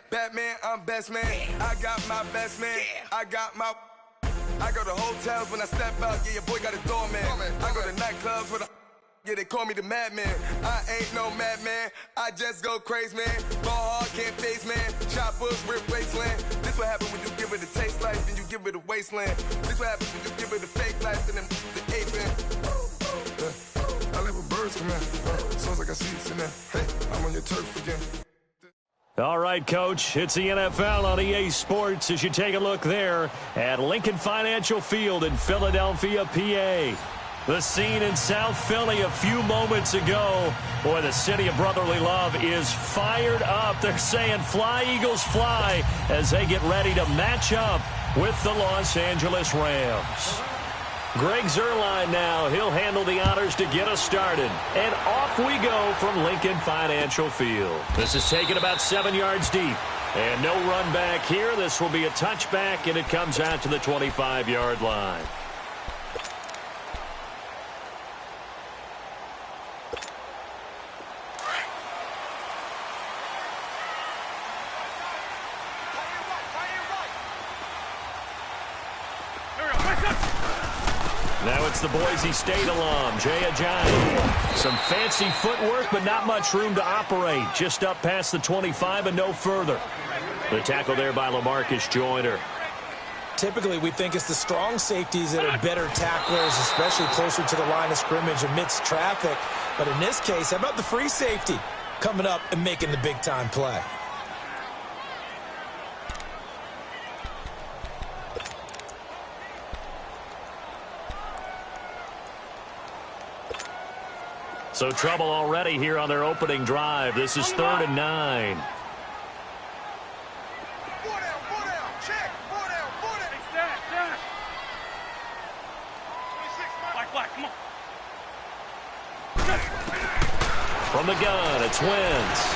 Batman, I'm best man. I got my best man. I go to hotels when I step out. Yeah, your boy got a doorman. I go to nightclubs with a. Yeah, they call me the madman. I ain't no madman. I just go crazy, man. Ball hard, can't face, man. Choppers, rip wasteland. This what happens when you give it a taste life, then you give it a wasteland. This what happens when you give it a fake life, and then the ape in. I live with birds come in. Sounds like I see it in there. Hey, I'm on your turf again. All right, Coach, it's the NFL on EA Sports as you take a look there at Lincoln Financial Field in Philadelphia, PA. The scene in South Philly a few moments ago. Boy, the city of brotherly love is fired up. They're saying fly, Eagles, fly as they get ready to match up with the Los Angeles Rams. Greg Zuerlein now. He'll handle the honors to get us started. And off we go from Lincoln Financial Field. This is taken about 7 yards deep. And no run back here. This will be a touchback, and it comes out to the 25-yard line. Now it's the Boise State alum, Jay Ajayi. Some fancy footwork, but not much room to operate. Just up past the 25 and no further. The tackle there by LaMarcus Joyner. Typically, we think it's the strong safeties that are better tacklers, especially closer to the line of scrimmage amidst traffic. But in this case, how about the free safety coming up and making the big-time play? So trouble already here on their opening drive. This is 3rd and 9. From the gun, it's Wentz.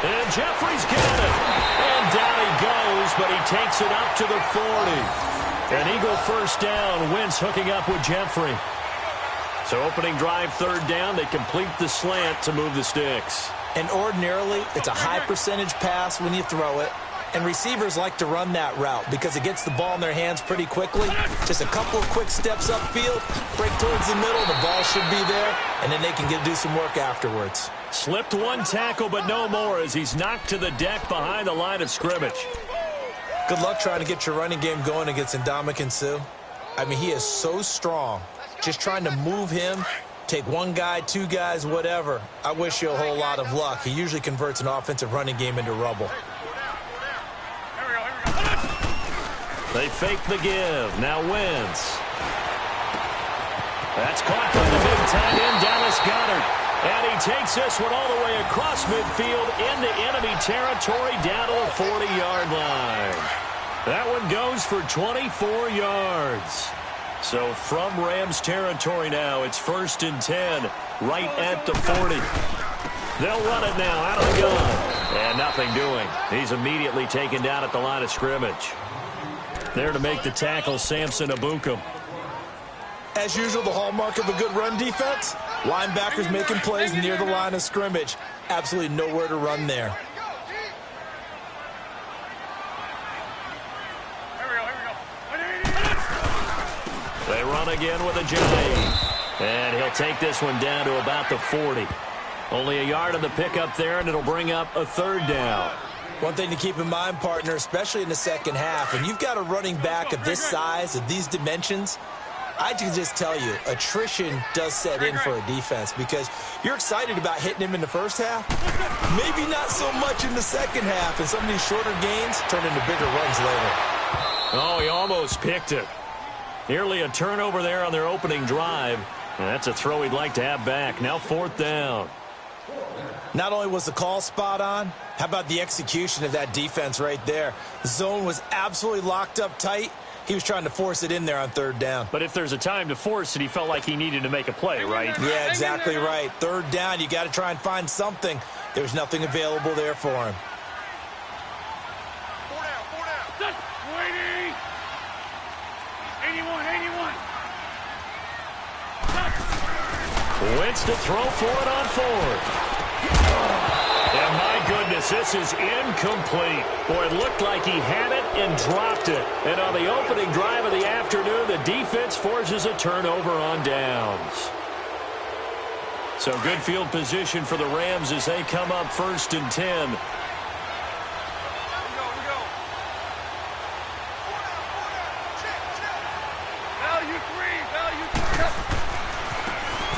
And Jeffrey's got it. And down he goes, but he takes it up to the 40. An Eagle first down. Wentz hooking up with Jeffrey. So opening drive, 3rd down. They complete the slant to move the sticks. And ordinarily, it's a high percentage pass when you throw it. And receivers like to run that route because it gets the ball in their hands pretty quickly. Just a couple of quick steps upfield, break towards the middle, the ball should be there, and then they can do some work afterwards. Slipped one tackle, but no more as he's knocked to the deck behind the line of scrimmage. Good luck trying to get your running game going against Ndamukong Suh. I mean, he is so strong. Just trying to move him, take one guy, two guys, whatever. I wish you a whole lot of luck. He usually converts an offensive running game into rubble. They fake the give. Now Wentz. That's caught by the big tight end, Dallas Goedert. And he takes this one all the way across midfield into enemy territory down to the 40-yard line. That one goes for 24 yards. So from Rams territory now, it's 1st and 10, right at the 40. They'll run it now out of the gun. And nothing doing. He's immediately taken down at the line of scrimmage. There to make the tackle, Samson Ebukam. As usual, the hallmark of a good run defense, linebackers making plays near the line of scrimmage. Absolutely nowhere to run there. They run again with Ajayi. And he'll take this one down to about the 40. Only a yard on the pickup there, and it'll bring up a 3rd down. One thing to keep in mind, partner, especially in the second half, when you've got a running back of this size, of these dimensions, I can just tell you, attrition does set in for a defense because you're excited about hitting him in the first half. Maybe not so much in the second half, and some of these shorter gains turn into bigger runs later. Oh, he almost picked it. Nearly a turnover there on their opening drive. And that's a throw he'd like to have back. Now 4th down. Not only was the call spot on, how about the execution of that defense right there? The zone was absolutely locked up tight. He was trying to force it in there on 3rd down. But if there's a time to force it, he felt like he needed to make a play, right? Yeah, exactly right. 3rd down, you got to try and find something. There's nothing available there for him. Waiting. 81. Wentz to throw for it on 4th. And my goodness, this is incomplete. Boy, it looked like he had it and dropped it. And on the opening drive of the afternoon, the defense forces a turnover on downs. So good field position for the Rams as they come up 1st and 10.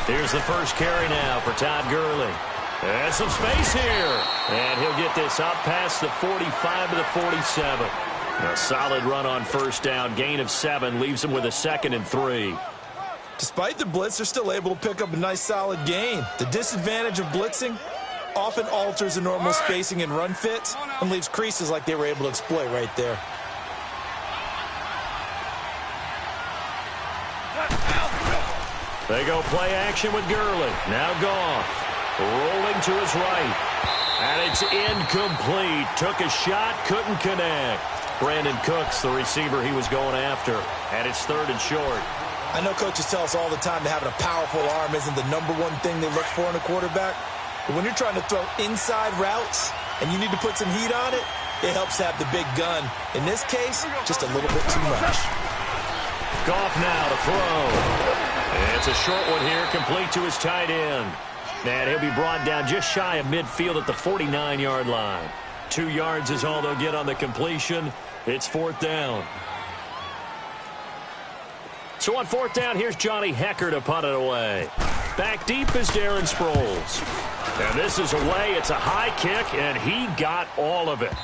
Here's the first carry now for Todd Gurley. And some space here. And he'll get this up past the 45 to the 47. A solid run on 1st down. Gain of 7 leaves him with a 2nd and 3. Despite the blitz, they're still able to pick up a nice solid gain. The disadvantage of blitzing often alters the normal spacing and run fits and leaves creases like they were able to exploit right there. They go play action with Gurley. Now Goff. Rolling to his right. And it's incomplete. Took a shot, couldn't connect. Brandon Cooks, the receiver he was going after. And it's 3rd and short. I know coaches tell us all the time that having a powerful arm isn't the #1 thing they look for in a quarterback. But when you're trying to throw inside routes and you need to put some heat on it, it helps to have the big gun. In this case, just a little bit too much. Goff now to throw. It's a short one here, complete to his tight end. And he'll be brought down just shy of midfield at the 49-yard line. 2 yards is all they'll get on the completion. It's 4th down. So on 4th down, here's Johnny Hekker to punt it away. Back deep is Darren Sproles. And this is away. It's a high kick, and he got all of it.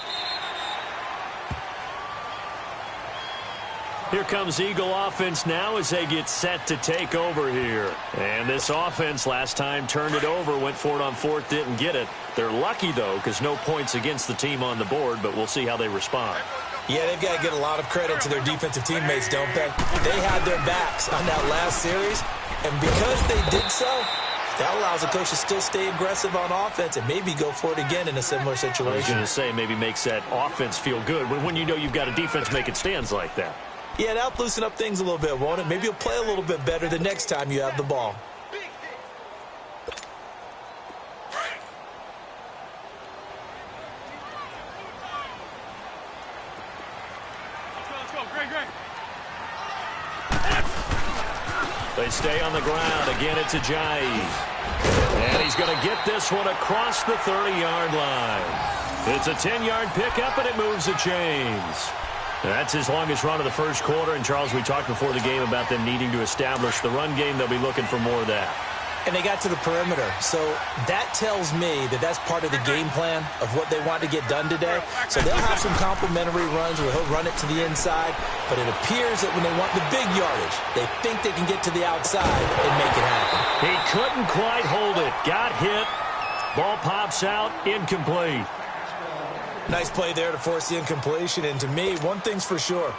Here comes Eagle offense now as they get set to take over here. And this offense last time turned it over, went for it on 4th, didn't get it. They're lucky, though, because no points against the team on the board, but we'll see how they respond. Yeah, they've got to get a lot of credit to their defensive teammates, don't they? They had their backs on that last series, and because they did so, that allows the coach to still stay aggressive on offense and maybe go for it again in a similar situation. I was going to say, maybe makes that offense feel good when you know you've got a defense making stands like that. Yeah, that'll loosen up things a little bit, won't it? Maybe you'll play a little bit better the next time you have the ball. They stay on the ground. Again, it's Ajayi. And he's going to get this one across the 30-yard line. It's a 10-yard pickup, and it moves the chains. That's his longest run of the first quarter. And, Charles, we talked before the game about them needing to establish the run game. They'll be looking for more of that. And they got to the perimeter. So that tells me that that's part of the game plan of what they want to get done today. So they'll have some complimentary runs where he'll run it to the inside. But it appears that when they want the big yardage, they think they can get to the outside and make it happen. He couldn't quite hold it. Got hit. Ball pops out. Incomplete. Nice play there to force the incompletion. And to me, one thing's for sure.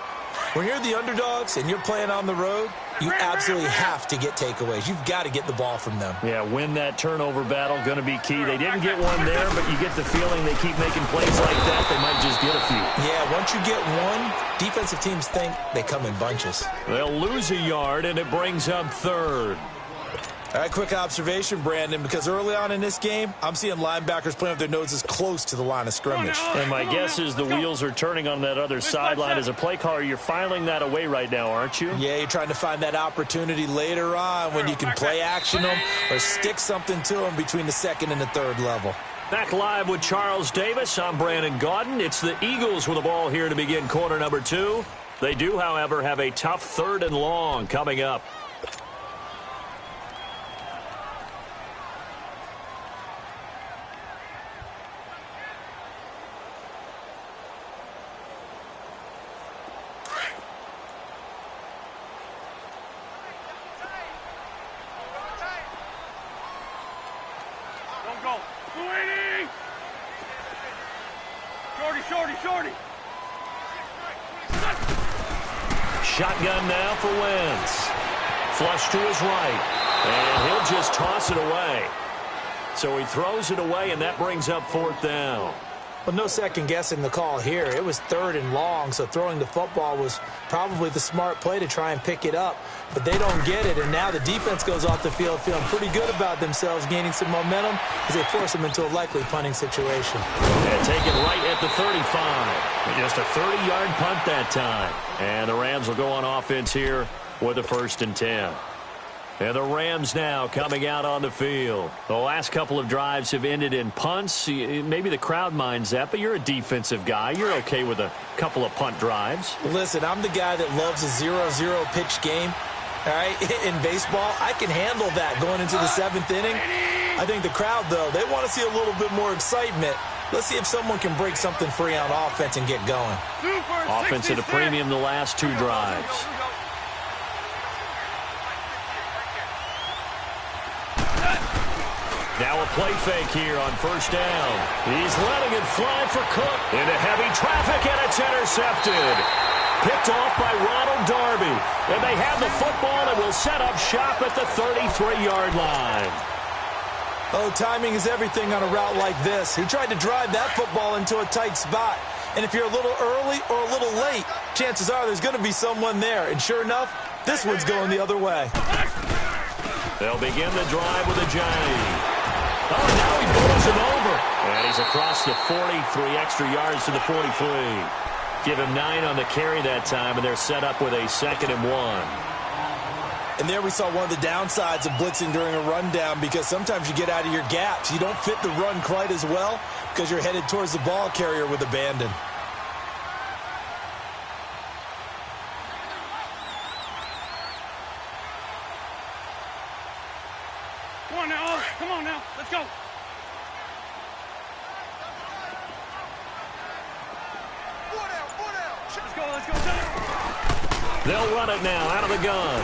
When you're the underdogs and you're playing on the road, you absolutely have to get takeaways. You've got to get the ball from them. Yeah, win that turnover battle, going to be key. They didn't get one there, but you get the feeling they keep making plays like that, they might just get a few. Yeah, once you get one, defensive teams think they come in bunches. They'll lose a yard, and it brings up 3rd. All right, quick observation, Brandon, because early on in this game, I'm seeing linebackers playing with their noses close to the line of scrimmage. And my guess is the wheels are turning on that other sideline. As a play caller, you're filing that away right now, aren't you? Yeah, you're trying to find that opportunity later on when you can play action them or stick something to them between the 2nd and the 3rd level. Back live with Charles Davis. I'm Brandon Gaudin. It's the Eagles with the ball here to begin quarter number 2. They do, however, have a tough 3rd and long coming up. Shorty. Shotgun now for Wentz. Flush to his right. And he'll just toss it away. So he throws it away, and that brings up 4th down. Well, no second guessing the call here. It was 3rd and long, so throwing the football was probably the smart play to try and pick it up. But they don't get it, and now the defense goes off the field feeling pretty good about themselves, gaining some momentum as they force them into a likely punting situation. And take it right at the 35. Just a 30-yard punt that time. And the Rams will go on offense here with a 1st and 10. And the Rams now coming out on the field. The last couple of drives have ended in punts. Maybe the crowd minds that, but you're a defensive guy. You're okay with a couple of punt drives. Listen, I'm the guy that loves a 0-0 pitch game. All right, in baseball, I can handle that going into the 7th inning. I think the crowd, though, they want to see a little bit more excitement. Let's see if someone can break something free on offense and get going. Offense at a premium the last 2 drives. Now a play fake here on 1st down. He's letting it fly for Cook. Into heavy traffic, and it's intercepted. Picked off by Ronald Darby. And they have the football and will set up shop at the 33-yard line. Oh, timing is everything on a route like this. He tried to drive that football into a tight spot. And if you're a little early or a little late, chances are there's going to be someone there. And sure enough, this one's going the other way. They'll begin the drive with a Giant. Oh, now he pulls him over. And he's across the 40, 3 extra yards to the 43. Give him 9 on the carry that time, and they're set up with a 2nd and 1. And there we saw one of the downsides of blitzing during a rundown, because sometimes you get out of your gaps. You don't fit the run quite as well because you're headed towards the ball carrier with abandon. Come on now, let's go. Let's go. They'll run it now out of the gun.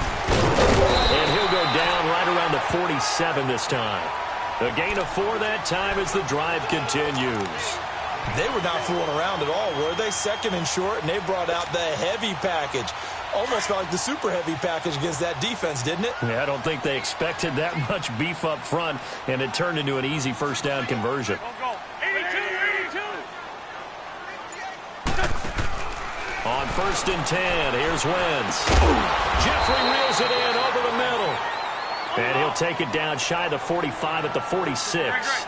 And he'll go down right around the 47 this time. A gain of 4 that time as the drive continues. They were not fooling around at all, were they? 2nd and short, and they brought out the heavy package. Almost felt like the super heavy package against that defense, didn't it? Yeah, I don't think they expected that much beef up front, and it turned into an easy 1st down conversion. Go. 82. On 1st and 10, here's Wentz. Jeffrey reels it in over the middle. And he'll take it down shy of the 45 at the 46.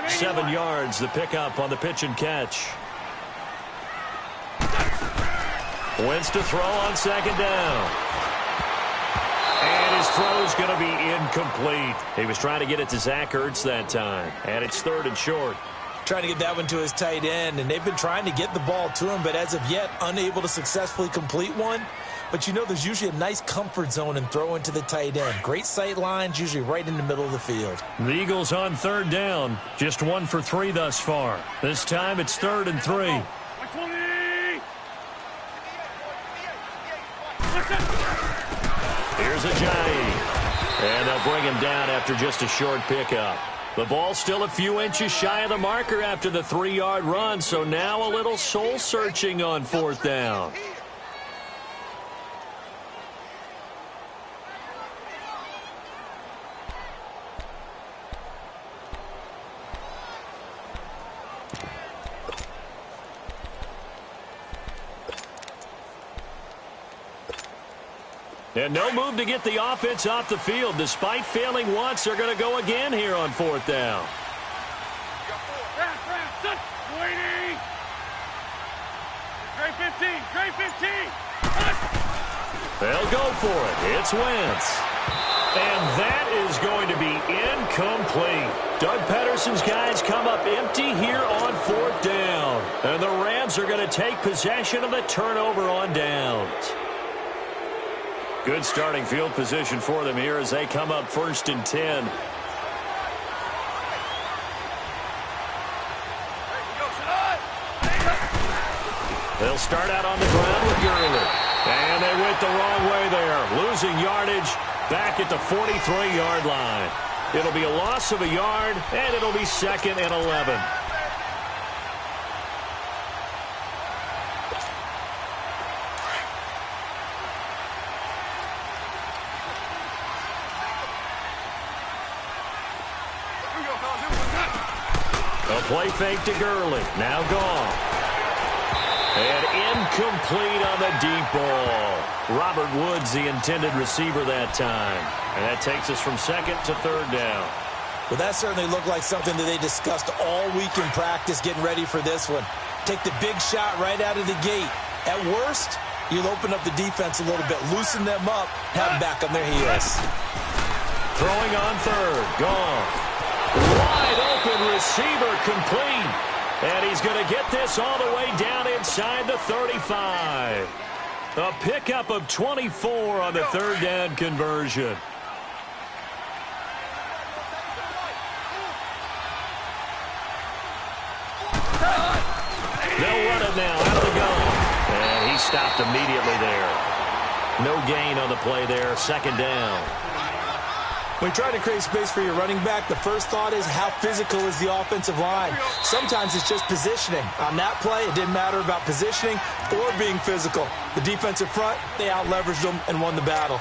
7 yards, the pickup on the pitch and catch. Wentz to throw on 2nd down. And his throw's going to be incomplete. He was trying to get it to Zach Ertz that time. And it's 3rd and short. Trying to get that one to his tight end, and they've been trying to get the ball to him, but as of yet, unable to successfully complete one. But you know, there's usually a nice comfort zone in throwing to the tight end. Great sight lines, usually right in the middle of the field. The Eagles on 3rd down. Just 1 for 3 thus far. This time it's 3rd and 3. Here's a Giant. And they'll bring him down after just a short pickup. The ball still a few inches shy of the marker after the 3-yard run, so now a little soul-searching on 4th down. And no move to get the offense off the field. Despite failing once, they're going to go again here on 4th down. Trey 15. They'll go for it. It's Wentz. And that is going to be incomplete. Doug Pederson's guys come up empty here on 4th down. And the Rams are going to take possession of the turnover on downs. Good starting field position for them here as they come up 1st and 10. They'll start out on the ground with Gurley. And they went the wrong way there. Losing yardage back at the 43-yard line. It'll be a loss of a yard, and it'll be 2nd and 11. A play fake to Gurley. Now gone. And incomplete on the deep ball. Robert Woods, the intended receiver that time. And that takes us from second to third down. Well, that certainly looked like something that they discussed all week in practice getting ready for this one. Take the big shot right out of the gate. At worst, you'll open up the defense a little bit, loosen them up, have them back on their heels. Throwing on third. Gone. Wide open receiver complete. And he's going to get this all the way down inside the 35. A pickup of 24 on the third down conversion. They'll run it now out of the gun. And he stopped immediately there. No gain on the play there. Second down. When you try to create space for your running back, the first thought is how physical is the offensive line. Sometimes it's just positioning. On that play, it didn't matter about positioning or being physical. The defensive front, they out-leveraged them and won the battle.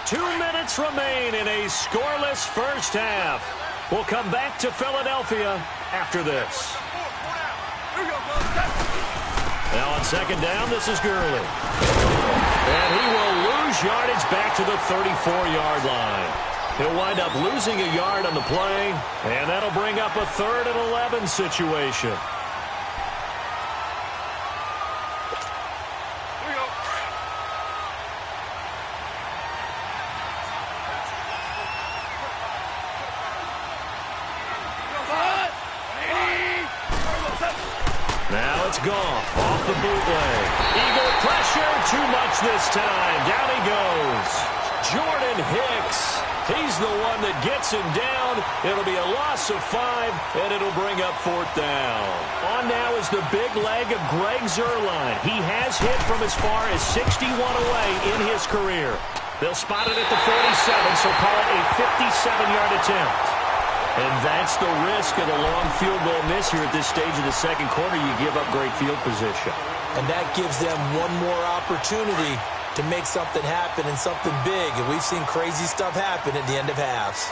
2 minutes remain in a scoreless first half. We'll come back to Philadelphia after this. Now on second down, this is Gurley. And he will lose yardage back to the 34-yard line. He'll wind up losing a yard on the play, and that'll bring up a 3rd and 11 situation. Now it's Goff off the bootleg. Eagle pressure, too much this time. Down he goes. Jordan Hicks. He's the one that gets him down. It'll be a loss of 5, and it'll bring up 4th down. On now is the big leg of Greg Zuerlein. He has hit from as far as 61 away in his career. They'll spot it at the 47, so call it a 57-yard attempt. And that's the risk of a long field goal miss here at this stage of the second quarter. You give up great field position. And that gives them one more opportunity to make something happen and something big. And we've seen crazy stuff happen at the end of halves.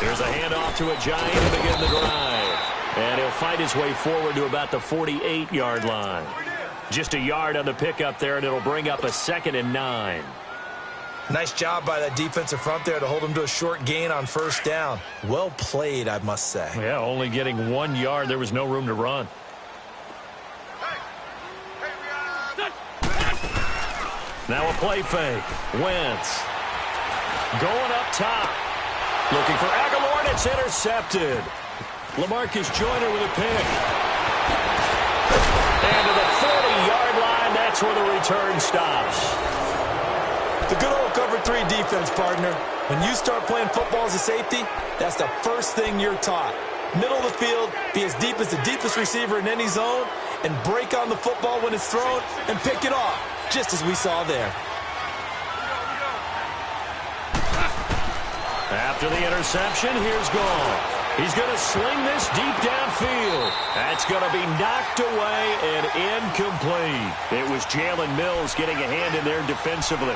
There's a handoff to a Giant to begin the drive. And he'll fight his way forward to about the 48-yard line. Just a yard on the pickup there, and it'll bring up a 2nd and 9. Nice job by that defensive front there to hold him to a short gain on first down. Well played, I must say. Yeah, only getting 1 yard. There was no room to run. Now a play fake. Wentz. Going up top. Looking for Aguilar, and it's intercepted. LaMarcus Joyner with a pick. And to the 40-yard line, that's where the return stops. The good old cover 3 defense, partner. When you start playing football as a safety, that's the first thing you're taught. Middle of the field, be as deep as the deepest receiver in any zone, and break on the football when it's thrown and pick it off, just as we saw there. After the interception, here's Goff. He's going to sling this deep downfield. That's going to be knocked away and incomplete. It was Jalen Mills getting a hand in there defensively.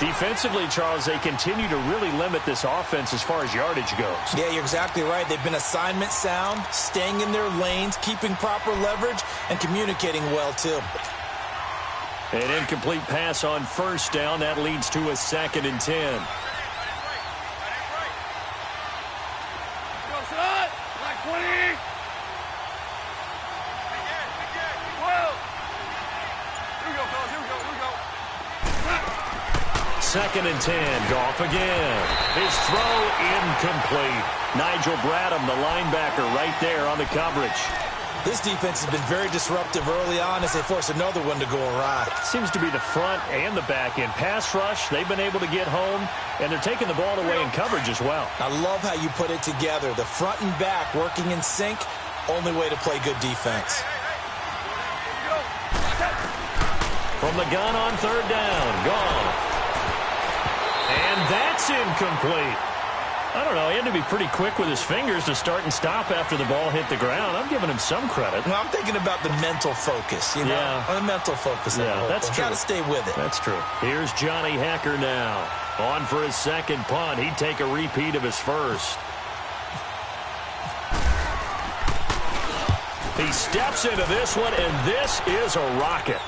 Defensively, Charles, they continue to really limit this offense as far as yardage goes. Yeah, you're exactly right. They've been assignment sound, staying in their lanes, keeping proper leverage, and communicating well, too. An incomplete pass on first down. That leads to a 2nd and 10. Second and 10, Goff again. His throw incomplete. Nigel Bradham, the linebacker, right there on the coverage. This defense has been very disruptive early on as they force another one to go awry. Seems to be the front and the back end. Pass rush, they've been able to get home, and they're taking the ball away in coverage as well. I love how you put it together. The front and back working in sync, only way to play good defense. From the gun on third down, Goff. And that's incomplete. I don't know. He had to be pretty quick with his fingers to start and stop after the ball hit the ground. I'm giving him some credit. Well, I'm thinking about the mental focus, you know? Yeah. The mental focus. Yeah, that's true. Got to stay with it. That's true. Here's Johnny Hecker now. On for his second punt. He'd take a repeat of his first. He steps into this one, and this is a rocket.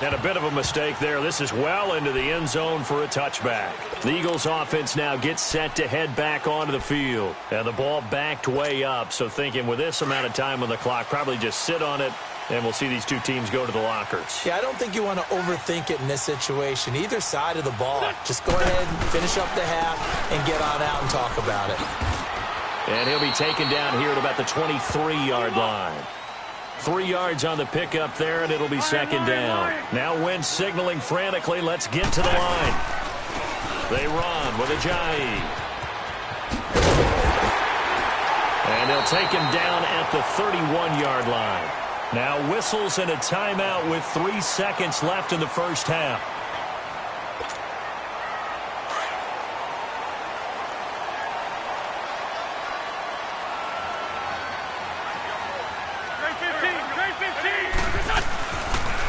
And a bit of a mistake there. This is well into the end zone for a touchback. The Eagles offense now gets set to head back onto the field. And the ball backed way up. So thinking with this amount of time on the clock, probably just sit on it, and we'll see these two teams go to the lockers. Yeah, I don't think you want to overthink it in this situation. Either side of the ball. Just go ahead and finish up the half and get on out and talk about it. And he'll be taken down here at about the 23-yard line. 3 yards on the pickup there, and it'll be second down. Now Wentz signaling frantically, let's get to the line. They run with Ajayi. And they'll take him down at the 31-yard line. Now whistles and a timeout with 3 seconds left in the first half.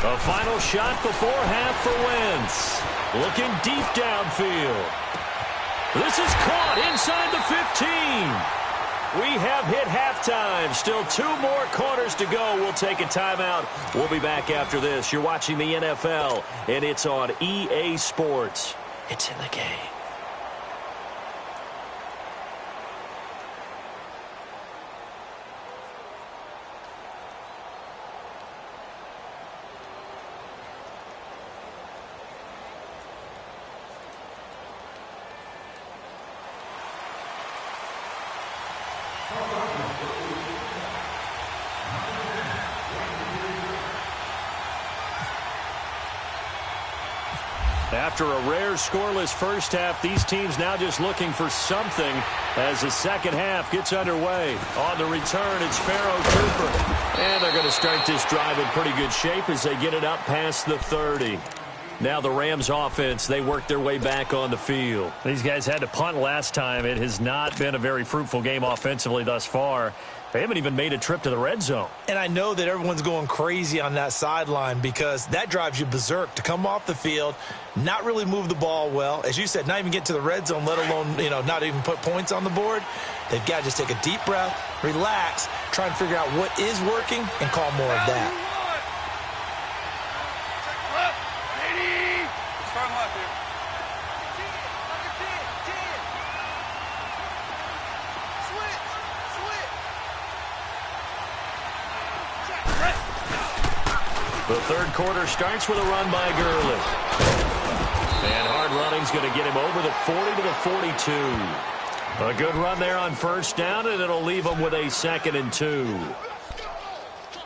A final shot before half for Wentz. Looking deep downfield. This is caught inside the 15. We have hit halftime. Still 2 more quarters to go. We'll take a timeout. We'll be back after this. You're watching the NFL, and it's on EA Sports. It's in the game. After a rare scoreless first half, these teams now just looking for something as the second half gets underway. On the return, it's Pharaoh Cooper. And they're going to start this drive in pretty good shape as they get it up past the 30. Now the Rams offense, they work their way back on the field. These guys had to punt last time. It has not been a very fruitful game offensively thus far. They haven't even made a trip to the red zone. And I know that everyone's going crazy on that sideline because that drives you berserk to come off the field, not really move the ball well. As you said, not even get to the red zone, let alone, not even put points on the board. They've got to just take a deep breath, relax, try and figure out what is working, and call more of that. The third quarter starts with a run by Gurley. And hard running's going to get him over the 40 to the 42. A good run there on first down, and it'll leave him with a 2nd and 2.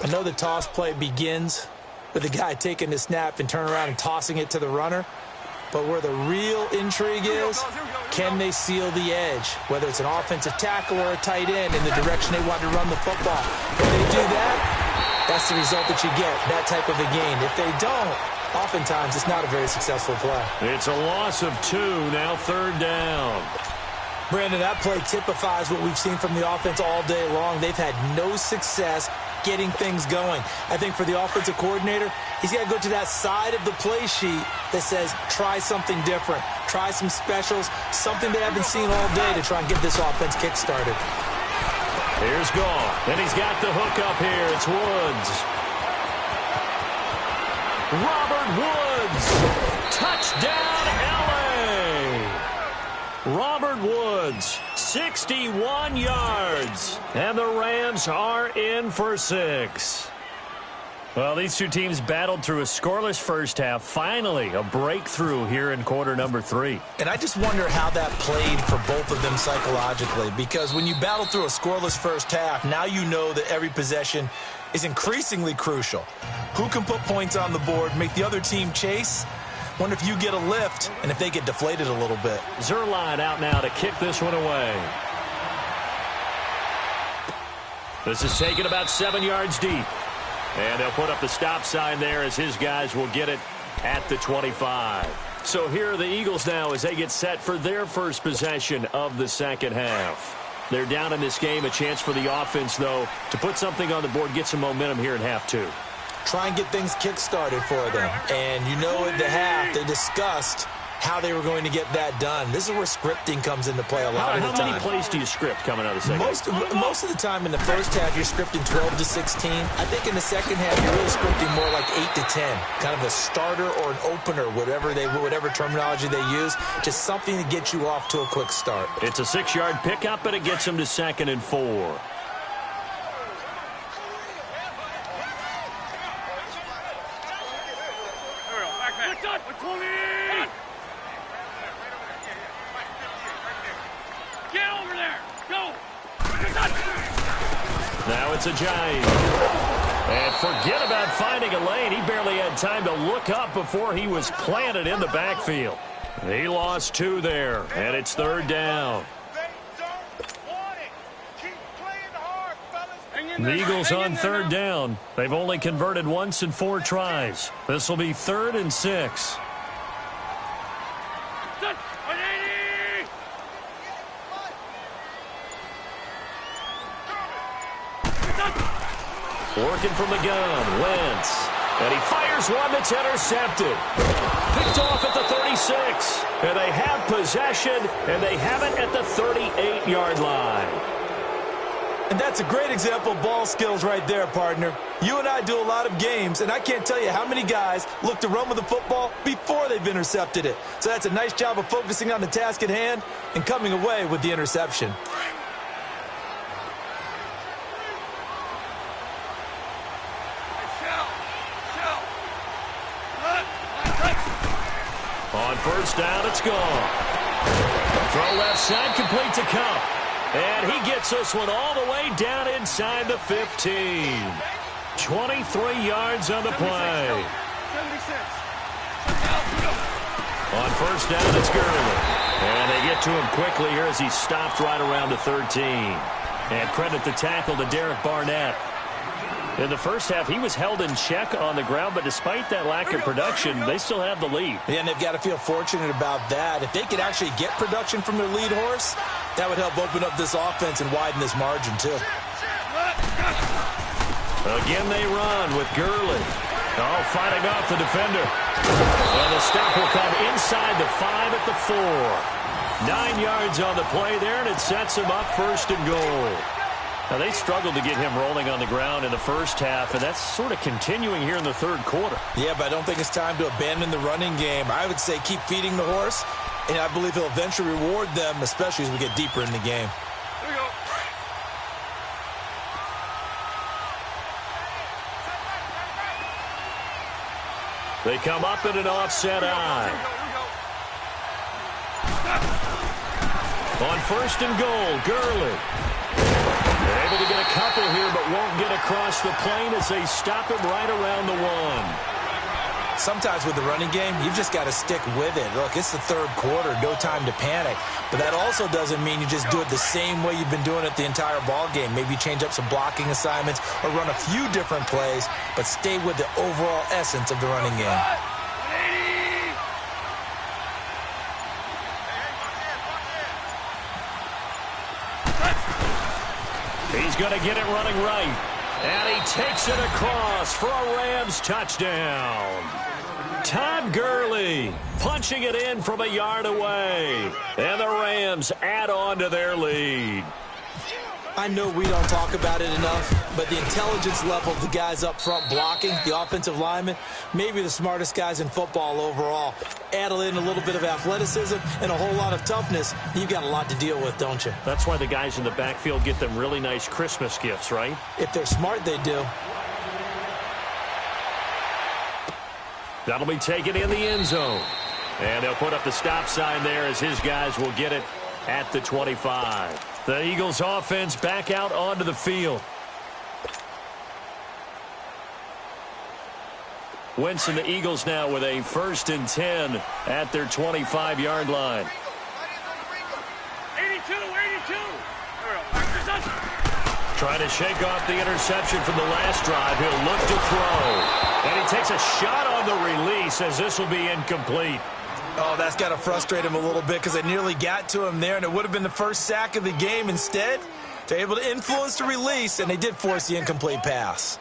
I know the toss play begins with the guy taking the snap and turning around and tossing it to the runner. But where the real intrigue is, can they seal the edge? Whether it's an offensive tackle or a tight end in the direction they want to run the football. If they do that, that's the result that you get, that type of a gain. If they don't, oftentimes it's not a very successful play. It's a loss of 2, now 3rd down. Brandon, that play typifies what we've seen from the offense all day long. They've had no success getting things going. I think for the offensive coordinator, he's got to go to that side of the play sheet that says, try something different. Try some specials, something they haven't seen all day to try and get this offense kick-started. Here's Goff, and he's got the hook up here. It's Woods. Robert Woods. Touchdown, L.A. Robert Woods, 61 yards. And the Rams are in for 6. Well, these two teams battled through a scoreless first half. Finally, a breakthrough here in quarter number 3. And I just wonder how that played for both of them psychologically, because when you battle through a scoreless first half, now you know that every possession is increasingly crucial. Who can put points on the board, make the other team chase? Wonder if you get a lift and if they get deflated a little bit. Zuerlein out now to kick this one away. This is taken about 7 yards deep. And they'll put up the stop sign there as his guys will get it at the 25. So here are the Eagles now as they get set for their first possession of the second half. They're down in this game. A chance for the offense, though, to put something on the board, get some momentum here in half two. Try and get things kick-started for them. And you know at the half, they discussed how they were going to get that done. This is where scripting comes into play a lot of the time. How many plays do you script coming out of the second half? Most of the time in the first half, you're scripting 12 to 16. I think in the second half, you're really scripting more like 8 to 10. Kind of a starter or an opener, whatever terminology they use. Just something to get you off to a quick start. It's a 6-yard pickup, and it gets them to 2nd and 4. Now it's a giant. And forget about finding a lane. He barely had time to look up before he was planted in the backfield. He lost 2 there, and it's 3rd down. The Eagles on 3rd down. They've only converted once in 4 tries. This will be 3rd and 6. Working from the gun, Wentz. And he fires one that's intercepted. Picked off at the 36. And they have possession, and they have it at the 38-yard line. And that's a great example of ball skills right there, partner. You and I do a lot of games, and I can't tell you how many guys look to run with the football before they've intercepted it. So that's a nice job of focusing on the task at hand and coming away with the interception. On 1st down, it's gone. Throw left side, complete to Cup. And he gets this one all the way down inside the 15. 23 yards on the play. On 1st down, it's Gurley. And they get to him quickly here as he stopped right around the 13. And credit the tackle to Derek Barnett. In the first half, he was held in check on the ground, but despite that lack of production, they still have the lead. Yeah, and they've got to feel fortunate about that. If they could actually get production from their lead horse, that would help open up this offense and widen this margin, too. Again, they run with Gurley. Oh, fighting off the defender. And the stop will come inside the 5 at the 4. 9 yards on the play there, and it sets him up 1st and goal. Now, they struggled to get him rolling on the ground in the first half, and that's sort of continuing here in the 3rd quarter. Yeah, but I don't think it's time to abandon the running game. I would say keep feeding the horse, and I believe he'll eventually reward them, especially as we get deeper in the game. Here we go. They come up in an offset eye. On 1st and goal, Gurley. They're able to get a couple here, but won't get across the plane as they stop him right around the 1. Sometimes with the running game, you've just got to stick with it. Look, it's the 3rd quarter, no time to panic. But that also doesn't mean you just do it the same way you've been doing it the entire ball game. Maybe change up some blocking assignments or run a few different plays, but stay with the overall essence of the running game. He's going to get it running right. And he takes it across for a Rams touchdown. Todd Gurley punching it in from a yard away. And the Rams add on to their lead. I know we don't talk about it enough, but the intelligence level of the guys up front blocking, the offensive linemen, maybe the smartest guys in football overall. Add in a little bit of athleticism and a whole lot of toughness, you've got a lot to deal with, don't you? That's why the guys in the backfield get them really nice Christmas gifts, right? If they're smart, they do. That'll be taken in the end zone. And they'll put up the stop sign there as his guys will get it at the 25. The Eagles offense back out onto the field. Wentz and the Eagles now with a 1st and 10 at their 25-yard line. 82. Trying to shake off the interception from the last drive. He'll look to throw. And he takes a shot on the release as this will be incomplete. Oh, that's got to frustrate him a little bit because they nearly got to him there, and it would have been the first sack of the game. Instead, they're able to influence the release, and they did force the incomplete pass.